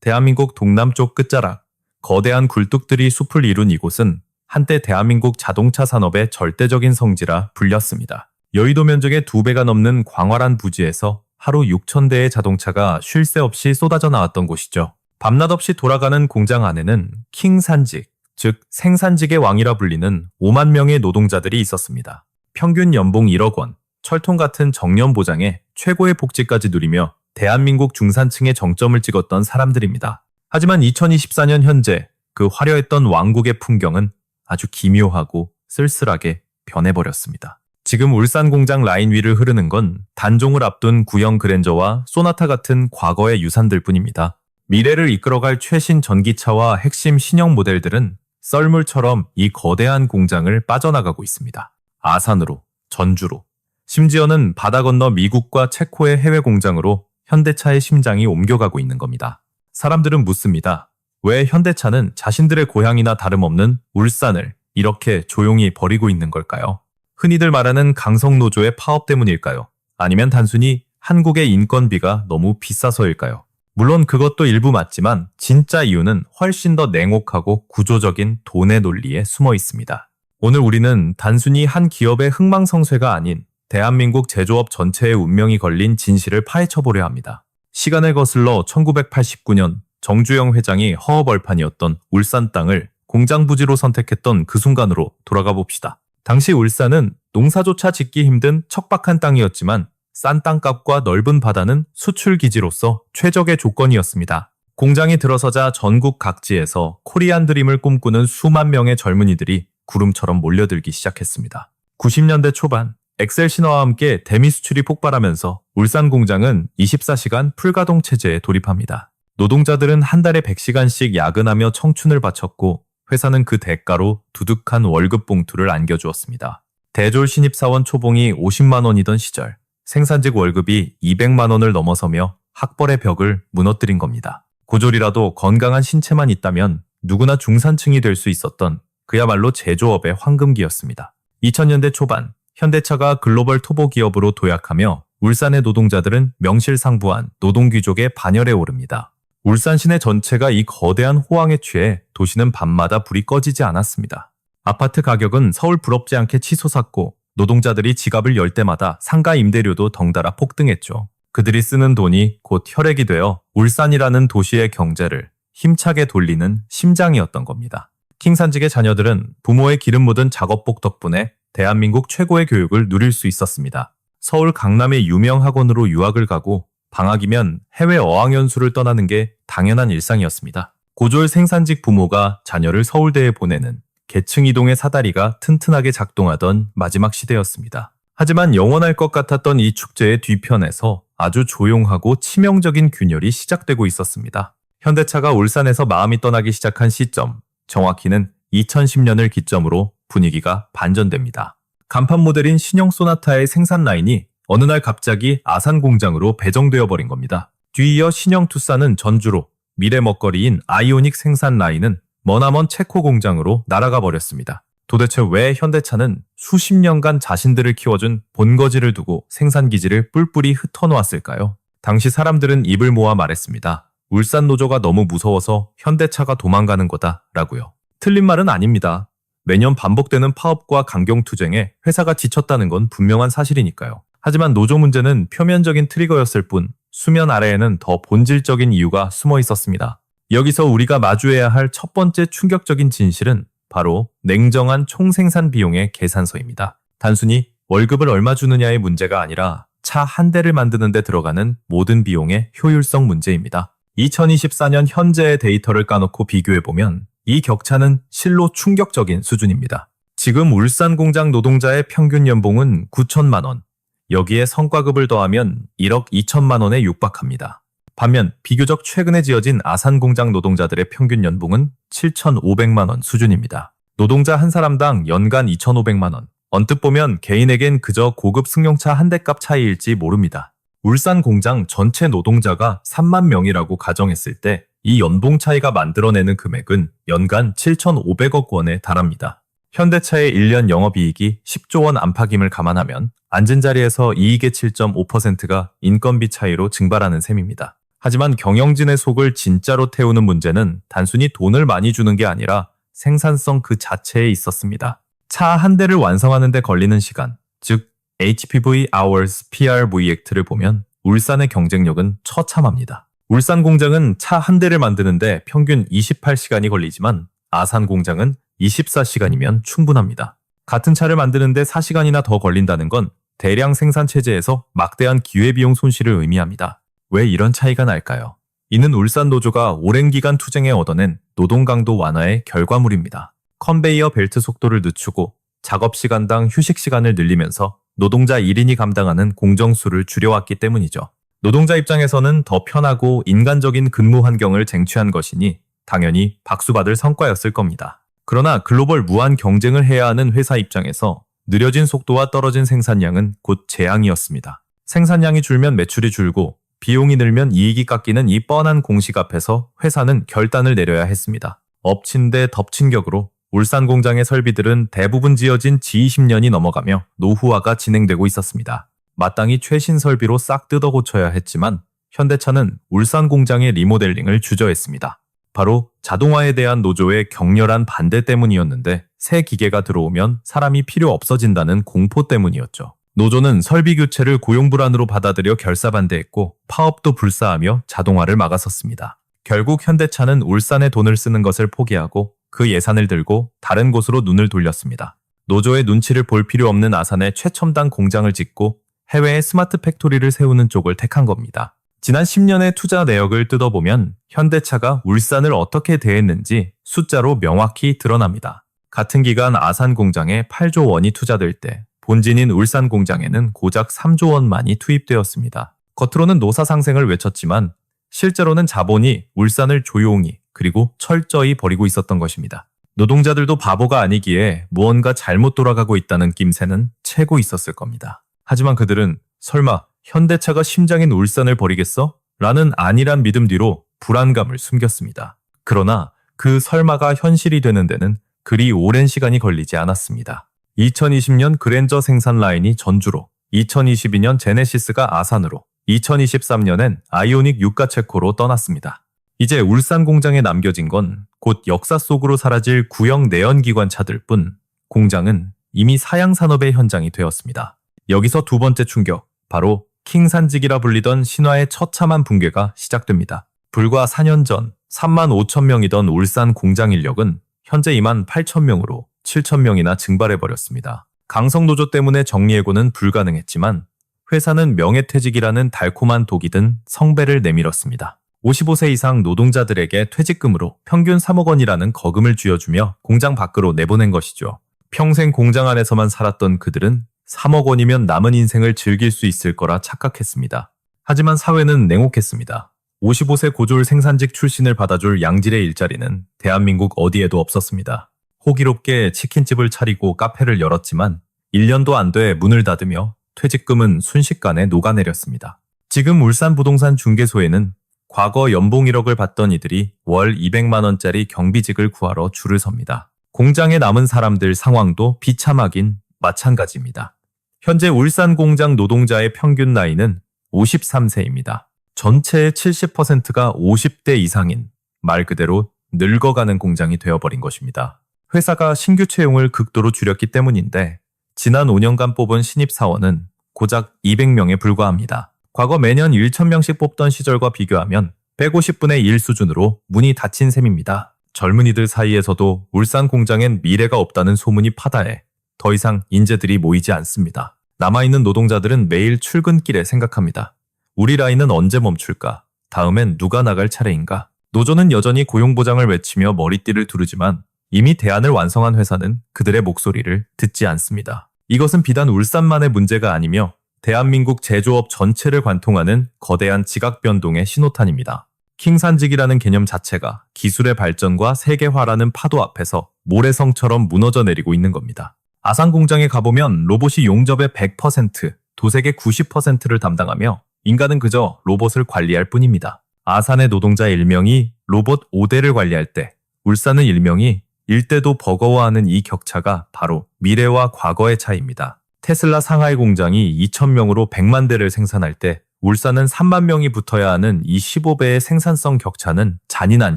대한민국 동남쪽 끝자락, 거대한 굴뚝들이 숲을 이룬 이곳은 한때 대한민국 자동차 산업의 절대적인 성지라 불렸습니다. 여의도 면적의 2배가 넘는 광활한 부지에서 하루 6,000대의 자동차가 쉴 새 없이 쏟아져 나왔던 곳이죠. 밤낮 없이 돌아가는 공장 안에는 킹산직, 즉 생산직의 왕이라 불리는 5만 명의 노동자들이 있었습니다. 평균 연봉 1억 원, 철통 같은 정년 보장에 최고의 복지까지 누리며 대한민국 중산층의 정점을 찍었던 사람들입니다. 하지만 2024년 현재 그 화려했던 왕국의 풍경은 아주 기묘하고 쓸쓸하게 변해버렸습니다. 지금 울산 공장 라인 위를 흐르는 건 단종을 앞둔 구형 그랜저와 소나타 같은 과거의 유산들 뿐입니다. 미래를 이끌어갈 최신 전기차와 핵심 신형 모델들은 썰물처럼 이 거대한 공장을 빠져나가고 있습니다. 아산으로, 전주로, 심지어는 바다 건너 미국과 체코의 해외 공장으로 현대차의 심장이 옮겨가고 있는 겁니다. 사람들은 묻습니다. 왜 현대차는 자신들의 고향이나 다름없는 울산을 이렇게 조용히 버리고 있는 걸까요? 흔히들 말하는 강성노조의 파업 때문일까요? 아니면 단순히 한국의 인건비가 너무 비싸서일까요? 물론 그것도 일부 맞지만 진짜 이유는 훨씬 더 냉혹하고 구조적인 돈의 논리에 숨어 있습니다. 오늘 우리는 단순히 한 기업의 흥망성쇠가 아닌 대한민국 제조업 전체의 운명이 걸린 진실을 파헤쳐보려 합니다. 시간을 거슬러 1989년 정주영 회장이 허허벌판이었던 울산 땅을 공장 부지로 선택했던 그 순간으로 돌아가 봅시다. 당시 울산은 농사조차 짓기 힘든 척박한 땅이었지만 싼 땅값과 넓은 바다는 수출 기지로서 최적의 조건이었습니다. 공장이 들어서자 전국 각지에서 코리안 드림을 꿈꾸는 수만 명의 젊은이들이 구름처럼 몰려들기 시작했습니다. 90년대 초반 엑셀 신화와 함께 대미 수출이 폭발하면서 울산 공장은 24시간 풀가동 체제에 돌입합니다. 노동자들은 한 달에 100시간씩 야근하며 청춘을 바쳤고 회사는 그 대가로 두둑한 월급 봉투를 안겨주었습니다. 대졸 신입사원 초봉이 50만 원이던 시절 생산직 월급이 200만 원을 넘어서며 학벌의 벽을 무너뜨린 겁니다. 고졸이라도 건강한 신체만 있다면 누구나 중산층이 될 수 있었던 그야말로 제조업의 황금기였습니다. 2000년대 초반 현대차가 글로벌 토보 기업으로 도약하며 울산의 노동자들은 명실상부한 노동귀족의 반열에 오릅니다. 울산 시내 전체가 이 거대한 호황에 취해 도시는 밤마다 불이 꺼지지 않았습니다. 아파트 가격은 서울 부럽지 않게 치솟았고 노동자들이 지갑을 열 때마다 상가 임대료도 덩달아 폭등했죠. 그들이 쓰는 돈이 곧 혈액이 되어 울산이라는 도시의 경제를 힘차게 돌리는 심장이었던 겁니다. 킹산직의 자녀들은 부모의 기름 묻은 작업복 덕분에 대한민국 최고의 교육을 누릴 수 있었습니다. 서울 강남의 유명 학원으로 유학을 가고 방학이면 해외 어학연수를 떠나는 게 당연한 일상이었습니다. 고졸 생산직 부모가 자녀를 서울대에 보내는 계층 이동의 사다리가 튼튼하게 작동하던 마지막 시대였습니다. 하지만 영원할 것 같았던 이 축제의 뒤편에서 아주 조용하고 치명적인 균열이 시작되고 있었습니다. 현대차가 울산에서 마음이 떠나기 시작한 시점, 정확히는 2010년을 기점으로 분위기가 반전됩니다. 간판 모델인 신형 소나타의 생산 라인이 어느 날 갑자기 아산 공장으로 배정되어 버린 겁니다. 뒤이어 신형 투싼은 전주로, 미래 먹거리인 아이오닉 생산 라인은 머나먼 체코 공장으로 날아가 버렸습니다. 도대체 왜 현대차는 수십 년간 자신들을 키워준 본거지를 두고 생산기지를 뿔뿔이 흩어놓았을까요? 당시 사람들은 입을 모아 말했습니다. 울산 노조가 너무 무서워서 현대차가 도망가는 거다라고요. 틀린 말은 아닙니다. 매년 반복되는 파업과 강경투쟁에 회사가 지쳤다는 건 분명한 사실이니까요. 하지만 노조 문제는 표면적인 트리거였을 뿐 수면 아래에는 더 본질적인 이유가 숨어 있었습니다. 여기서 우리가 마주해야 할 첫 번째 충격적인 진실은 바로 냉정한 총생산 비용의 계산서입니다. 단순히 월급을 얼마 주느냐의 문제가 아니라 차 한 대를 만드는 데 들어가는 모든 비용의 효율성 문제입니다. 2024년 현재의 데이터를 까놓고 비교해보면 이 격차는 실로 충격적인 수준입니다. 지금 울산 공장 노동자의 평균 연봉은 9천만 원, 여기에 성과급을 더하면 1억 2천만 원에 육박합니다. 반면 비교적 최근에 지어진 아산 공장 노동자들의 평균 연봉은 7,500만 원 수준입니다. 노동자 한 사람당 연간 2,500만 원. 언뜻 보면 개인에겐 그저 고급 승용차 한 대값 차이일지 모릅니다. 울산 공장 전체 노동자가 3만 명이라고 가정했을 때 이 연봉 차이가 만들어내는 금액은 연간 7,500억 원에 달합니다. 현대차의 1년 영업이익이 10조 원 안팎임을 감안하면 앉은 자리에서 이익의 7.5%가 인건비 차이로 증발하는 셈입니다. 하지만 경영진의 속을 진짜로 태우는 문제는 단순히 돈을 많이 주는 게 아니라 생산성 그 자체에 있었습니다. 차 한 대를 완성하는 데 걸리는 시간, 즉 HPV Hours PRV액트를 보면 울산의 경쟁력은 처참합니다. 울산 공장은 차 한 대를 만드는데 평균 28시간이 걸리지만 아산 공장은 24시간이면 충분합니다. 같은 차를 만드는데 4시간이나 더 걸린다는 건 대량 생산 체제에서 막대한 기회비용 손실을 의미합니다. 왜 이런 차이가 날까요? 이는 울산 노조가 오랜 기간 투쟁에 얻어낸 노동 강도 완화의 결과물입니다. 컨베이어 벨트 속도를 늦추고 작업 시간당 휴식 시간을 늘리면서 노동자 1인이 감당하는 공정수를 줄여왔기 때문이죠. 노동자 입장에서는 더 편하고 인간적인 근무 환경을 쟁취한 것이니 당연히 박수받을 성과였을 겁니다. 그러나 글로벌 무한 경쟁을 해야 하는 회사 입장에서 느려진 속도와 떨어진 생산량은 곧 재앙이었습니다. 생산량이 줄면 매출이 줄고 비용이 늘면 이익이 깎이는 이 뻔한 공식 앞에서 회사는 결단을 내려야 했습니다. 엎친 데 덮친 격으로 울산 공장의 설비들은 대부분 지어진 지 20년이 넘어가며 노후화가 진행되고 있었습니다. 마땅히 최신 설비로 싹 뜯어 고쳐야 했지만 현대차는 울산 공장의 리모델링을 주저했습니다. 바로 자동화에 대한 노조의 격렬한 반대 때문이었는데 새 기계가 들어오면 사람이 필요 없어진다는 공포 때문이었죠. 노조는 설비 교체를 고용불안으로 받아들여 결사반대했고 파업도 불사하며 자동화를 막아섰습니다. 결국 현대차는 울산에 돈을 쓰는 것을 포기하고 그 예산을 들고 다른 곳으로 눈을 돌렸습니다. 노조의 눈치를 볼 필요 없는 아산에 최첨단 공장을 짓고 해외에 스마트 팩토리를 세우는 쪽을 택한 겁니다. 지난 10년의 투자 내역을 뜯어보면 현대차가 울산을 어떻게 대했는지 숫자로 명확히 드러납니다. 같은 기간 아산 공장에 8조 원이 투자될 때 본진인 울산 공장에는 고작 3조 원만이 투입되었습니다. 겉으로는 노사 상생을 외쳤지만 실제로는 자본이 울산을 조용히 그리고 철저히 버리고 있었던 것입니다. 노동자들도 바보가 아니기에 무언가 잘못 돌아가고 있다는 낌새는 채고 있었을 겁니다. 하지만 그들은 설마 현대차가 심장인 울산을 버리겠어? 라는 안일한 믿음 뒤로 불안감을 숨겼습니다. 그러나 그 설마가 현실이 되는 데는 그리 오랜 시간이 걸리지 않았습니다. 2020년 그랜저 생산 라인이 전주로, 2022년 제네시스가 아산으로, 2023년엔 아이오닉 유가 체코로 떠났습니다. 이제 울산 공장에 남겨진 건 곧 역사 속으로 사라질 구형 내연기관 차들 뿐 공장은 이미 사양 산업의 현장이 되었습니다. 여기서 두 번째 충격, 바로 킹산직이라 불리던 신화의 처참한 붕괴가 시작됩니다. 불과 4년 전 3만 5천 명이던 울산 공장 인력은 현재 2만 8천 명으로 7천 명이나 증발해버렸습니다. 강성노조 때문에 정리해고는 불가능했지만 회사는 명예퇴직이라는 달콤한 독이 든 성배를 내밀었습니다. 55세 이상 노동자들에게 퇴직금으로 평균 3억 원이라는 거금을 쥐어주며 공장 밖으로 내보낸 것이죠. 평생 공장 안에서만 살았던 그들은 3억 원이면 남은 인생을 즐길 수 있을 거라 착각했습니다. 하지만 사회는 냉혹했습니다. 55세 고졸 생산직 출신을 받아줄 양질의 일자리는 대한민국 어디에도 없었습니다. 호기롭게 치킨집을 차리고 카페를 열었지만 1년도 안 돼 문을 닫으며 퇴직금은 순식간에 녹아내렸습니다. 지금 울산 부동산 중개소에는 과거 연봉 1억을 받던 이들이 월 200만 원짜리 경비직을 구하러 줄을 섭니다. 공장에 남은 사람들 상황도 비참하긴 마찬가지입니다. 현재 울산 공장 노동자의 평균 나이는 53세입니다. 전체의 70%가 50대 이상인 말 그대로 늙어가는 공장이 되어버린 것입니다. 회사가 신규 채용을 극도로 줄였기 때문인데 지난 5년간 뽑은 신입사원은 고작 200명에 불과합니다. 과거 매년 1,000명씩 뽑던 시절과 비교하면 150분의 1 수준으로 문이 닫힌 셈입니다. 젊은이들 사이에서도 울산 공장엔 미래가 없다는 소문이 파다해 더 이상 인재들이 모이지 않습니다. 남아있는 노동자들은 매일 출근길에 생각합니다. 우리 라인은 언제 멈출까? 다음엔 누가 나갈 차례인가? 노조는 여전히 고용보장을 외치며 머리띠를 두르지만 이미 대안을 완성한 회사는 그들의 목소리를 듣지 않습니다. 이것은 비단 울산만의 문제가 아니며 대한민국 제조업 전체를 관통하는 거대한 지각변동의 신호탄입니다. 킹산직이라는 개념 자체가 기술의 발전과 세계화라는 파도 앞에서 모래성처럼 무너져 내리고 있는 겁니다. 아산 공장에 가보면 로봇이 용접의 100%, 도색의 90%를 담당하며 인간은 그저 로봇을 관리할 뿐입니다. 아산의 노동자 일명이 로봇 5대를 관리할 때 울산은 일명이 일대도 버거워하는 이 격차가 바로 미래와 과거의 차이입니다. 테슬라 상하이 공장이 2,000명으로 100만 대를 생산할 때 울산은 3만 명이 붙어야 하는 이 15배의 생산성 격차는 잔인한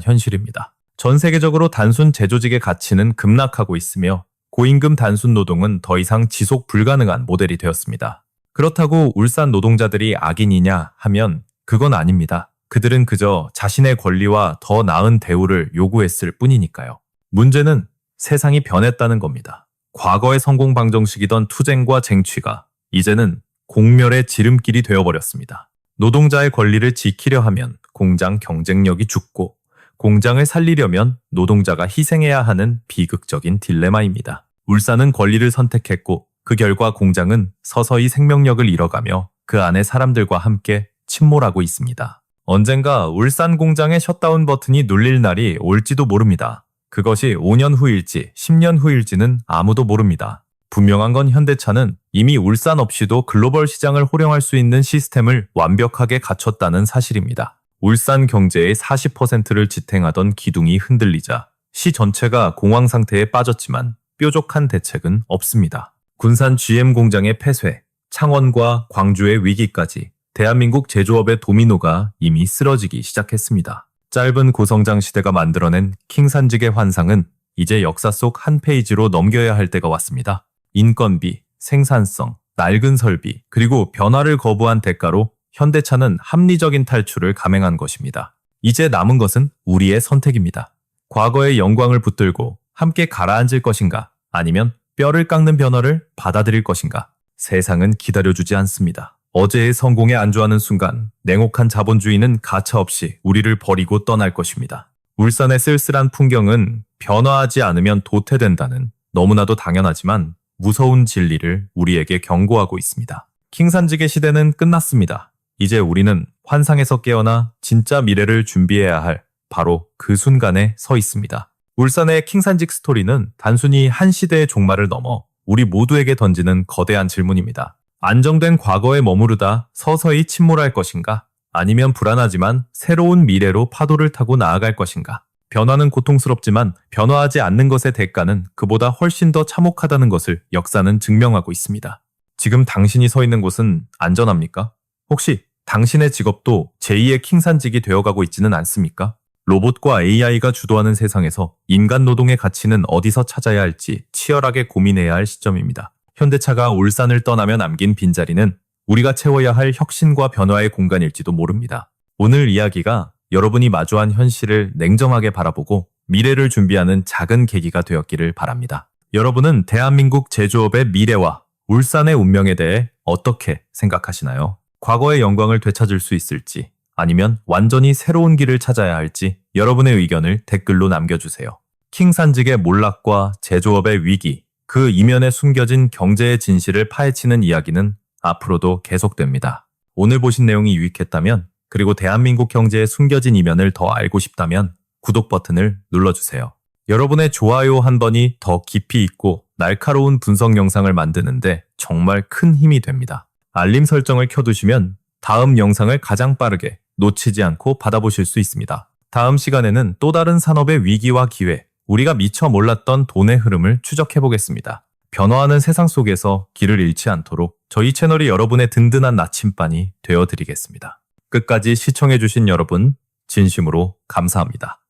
현실입니다. 전 세계적으로 단순 제조직의 가치는 급락하고 있으며 고임금 단순 노동은 더 이상 지속 불가능한 모델이 되었습니다. 그렇다고 울산 노동자들이 악인이냐 하면 그건 아닙니다. 그들은 그저 자신의 권리와 더 나은 대우를 요구했을 뿐이니까요. 문제는 세상이 변했다는 겁니다. 과거의 성공 방정식이던 투쟁과 쟁취가 이제는 공멸의 지름길이 되어버렸습니다. 노동자의 권리를 지키려 하면 공장 경쟁력이 죽고 공장을 살리려면 노동자가 희생해야 하는 비극적인 딜레마입니다. 울산은 권리를 선택했고 그 결과 공장은 서서히 생명력을 잃어가며 그 안에 사람들과 함께 침몰하고 있습니다. 언젠가 울산 공장의 셧다운 버튼이 눌릴 날이 올지도 모릅니다. 그것이 5년 후일지 10년 후일지는 아무도 모릅니다. 분명한 건 현대차는 이미 울산 없이도 글로벌 시장을 호령할 수 있는 시스템을 완벽하게 갖췄다는 사실입니다. 울산 경제의 40%를 지탱하던 기둥이 흔들리자 시 전체가 공황 상태에 빠졌지만 뾰족한 대책은 없습니다. 군산 GM 공장의 폐쇄, 창원과 광주의 위기까지 대한민국 제조업의 도미노가 이미 쓰러지기 시작했습니다. 짧은 고성장 시대가 만들어낸 킹산직의 환상은 이제 역사 속 한 페이지로 넘겨야 할 때가 왔습니다. 인건비, 생산성, 낡은 설비, 그리고 변화를 거부한 대가로 현대차는 합리적인 탈출을 감행한 것입니다. 이제 남은 것은 우리의 선택입니다. 과거의 영광을 붙들고 함께 가라앉을 것인가, 아니면 뼈를 깎는 변화를 받아들일 것인가. 세상은 기다려주지 않습니다. 어제의 성공에 안주하는 순간 냉혹한 자본주의는 가차없이 우리를 버리고 떠날 것입니다. 울산의 쓸쓸한 풍경은 변화하지 않으면 도태된다는 너무나도 당연하지만 무서운 진리를 우리에게 경고하고 있습니다. 킹산직의 시대는 끝났습니다. 이제 우리는 환상에서 깨어나 진짜 미래를 준비해야 할 바로 그 순간에 서 있습니다. 울산의 킹산직 스토리는 단순히 한 시대의 종말을 넘어 우리 모두에게 던지는 거대한 질문입니다. 안정된 과거에 머무르다 서서히 침몰할 것인가? 아니면 불안하지만 새로운 미래로 파도를 타고 나아갈 것인가? 변화는 고통스럽지만 변화하지 않는 것의 대가는 그보다 훨씬 더 참혹하다는 것을 역사는 증명하고 있습니다. 지금 당신이 서 있는 곳은 안전합니까? 혹시 당신의 직업도 제2의 킹산직이 되어가고 있지는 않습니까? 로봇과 AI가 주도하는 세상에서 인간 노동의 가치는 어디서 찾아야 할지 치열하게 고민해야 할 시점입니다. 현대차가 울산을 떠나며 남긴 빈자리는 우리가 채워야 할 혁신과 변화의 공간일지도 모릅니다. 오늘 이야기가 여러분이 마주한 현실을 냉정하게 바라보고 미래를 준비하는 작은 계기가 되었기를 바랍니다. 여러분은 대한민국 제조업의 미래와 울산의 운명에 대해 어떻게 생각하시나요? 과거의 영광을 되찾을 수 있을지 아니면 완전히 새로운 길을 찾아야 할지 여러분의 의견을 댓글로 남겨주세요. 킹산직의 몰락과 제조업의 위기, 그 이면에 숨겨진 경제의 진실을 파헤치는 이야기는 앞으로도 계속됩니다. 오늘 보신 내용이 유익했다면 그리고 대한민국 경제의 숨겨진 이면을 더 알고 싶다면 구독 버튼을 눌러주세요. 여러분의 좋아요 한 번이 더 깊이 있고 날카로운 분석 영상을 만드는데 정말 큰 힘이 됩니다. 알림 설정을 켜두시면 다음 영상을 가장 빠르게 놓치지 않고 받아보실 수 있습니다. 다음 시간에는 또 다른 산업의 위기와 기회, 우리가 미처 몰랐던 돈의 흐름을 추적해보겠습니다. 변화하는 세상 속에서 길을 잃지 않도록 저희 채널이 여러분의 든든한 나침반이 되어드리겠습니다. 끝까지 시청해주신 여러분, 진심으로 감사합니다.